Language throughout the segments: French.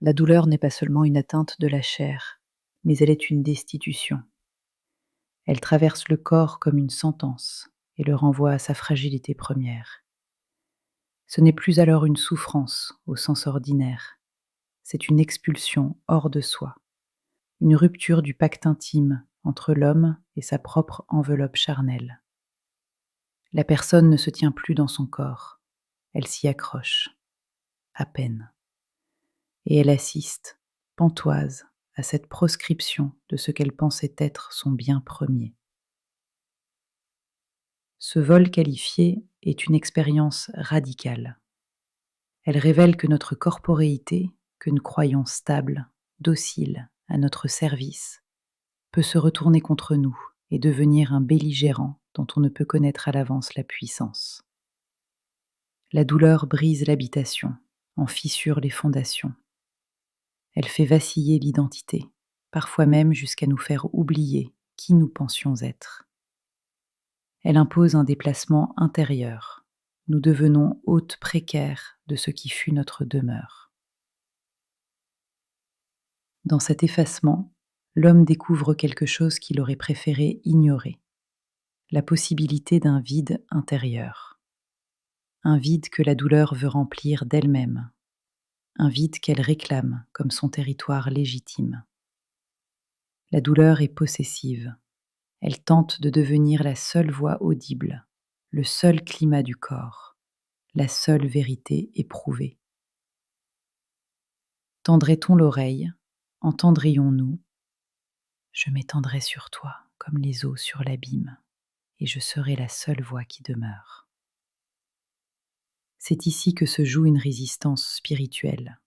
La douleur n'est pas seulement une atteinte de la chair, mais elle est une destitution. Elle traverse le corps comme une sentence et le renvoie à sa fragilité première. Ce n'est plus alors une souffrance au sens ordinaire, c'est une expulsion hors de soi, une rupture du pacte intime entre l'homme et sa propre enveloppe charnelle. La personne ne se tient plus dans son corps, elle s'y accroche, à peine, et elle assiste, pantoise, à cette proscription de ce qu'elle pensait être son bien premier. Ce vol qualifié est une expérience radicale. Elle révèle que notre corporéité, que nous croyons stable, docile, à notre service, peut se retourner contre nous et devenir un belligérant dont on ne peut connaître à l'avance la puissance. La douleur brise l'habitation, en fissure les fondations. Elle fait vaciller l'identité, parfois même jusqu'à nous faire oublier qui nous pensions être. Elle impose un déplacement intérieur. Nous devenons hôtes précaires de ce qui fut notre demeure. Dans cet effacement, l'homme découvre quelque chose qu'il aurait préféré ignorer, la possibilité d'un vide intérieur, un vide que la douleur veut remplir d'elle-même, un vide qu'elle réclame comme son territoire légitime. La douleur est possessive, elle tente de devenir la seule voix audible, le seul climat du corps, la seule vérité éprouvée. Tendrait-on l'oreille, entendrions-nous? Je m'étendrai sur toi comme les eaux sur l'abîme, et je serai la seule voix qui demeure. C'est ici que se joue une résistance spirituelle,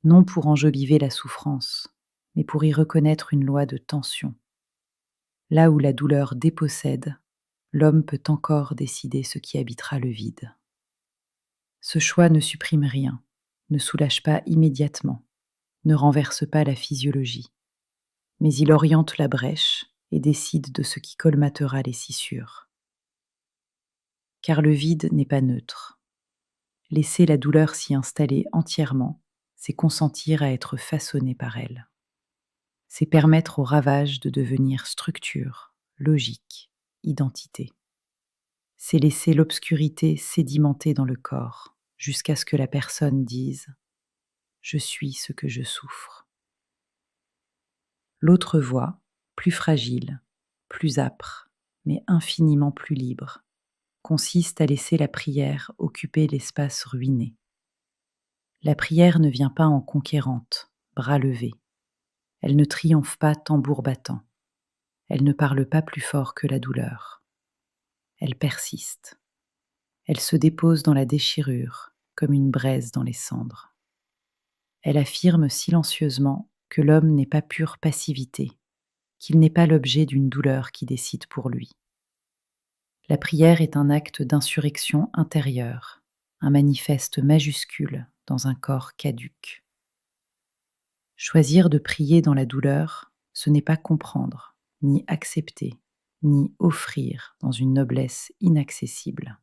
non pour enjoliver la souffrance, mais pour y reconnaître une loi de tension. Là où la douleur dépossède, l'homme peut encore décider ce qui habitera le vide. Ce choix ne supprime rien, ne soulage pas immédiatement, ne renverse pas la physiologie, mais il oriente la brèche et décide de ce qui colmatera les scissures. Car le vide n'est pas neutre. Laisser la douleur s'y installer entièrement, c'est consentir à être façonné par elle. C'est permettre au ravage de devenir structure, logique, identité. C'est laisser l'obscurité sédimenter dans le corps, jusqu'à ce que la personne dise ⁇ Je suis ce que je souffre ⁇ L'autre voix, plus fragile, plus âpre, mais infiniment plus libre, consiste à laisser la prière occuper l'espace ruiné. La prière ne vient pas en conquérante, bras levés. Elle ne triomphe pas tambour battant. Elle ne parle pas plus fort que la douleur. Elle persiste. Elle se dépose dans la déchirure, comme une braise dans les cendres. Elle affirme silencieusement que l'homme n'est pas pure passivité, qu'il n'est pas l'objet d'une douleur qui décide pour lui. La prière est un acte d'insurrection intérieure, un manifeste majuscule dans un corps caduc. Choisir de prier dans la douleur, ce n'est pas comprendre, ni accepter, ni offrir dans une noblesse inaccessible.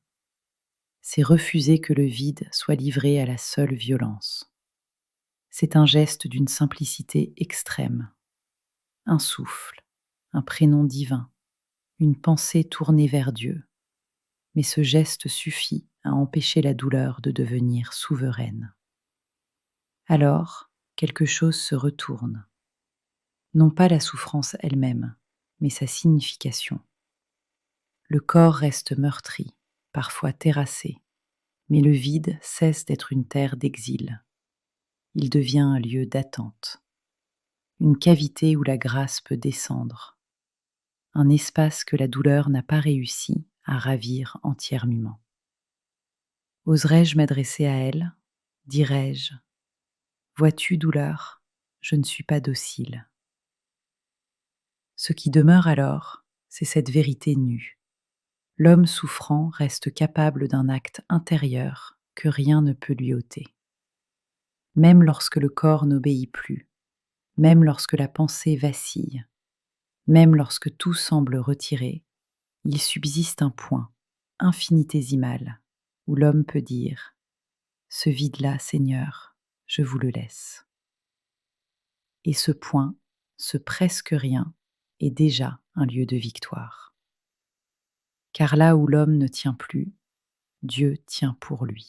C'est refuser que le vide soit livré à la seule violence. C'est un geste d'une simplicité extrême. Un souffle, un prénom divin, une pensée tournée vers Dieu. Mais ce geste suffit à empêcher la douleur de devenir souveraine. Alors, quelque chose se retourne. Non pas la souffrance elle-même, mais sa signification. Le corps reste meurtri, parfois terrassé, mais le vide cesse d'être une terre d'exil. Il devient un lieu d'attente, une cavité où la grâce peut descendre, un espace que la douleur n'a pas réussi à ravir entièrement. Oserais-je m'adresser à elle? Dirais-je: Vois-tu, douleur, je ne suis pas docile. Ce qui demeure alors, c'est cette vérité nue. L'homme souffrant reste capable d'un acte intérieur que rien ne peut lui ôter. Même lorsque le corps n'obéit plus, même lorsque la pensée vacille, même lorsque tout semble retiré, il subsiste un point, infinitésimal, où l'homme peut dire: Ce vide-là, Seigneur, je vous le laisse. Et ce point, ce presque rien, est déjà un lieu de victoire. Car là où l'homme ne tient plus, Dieu tient pour lui.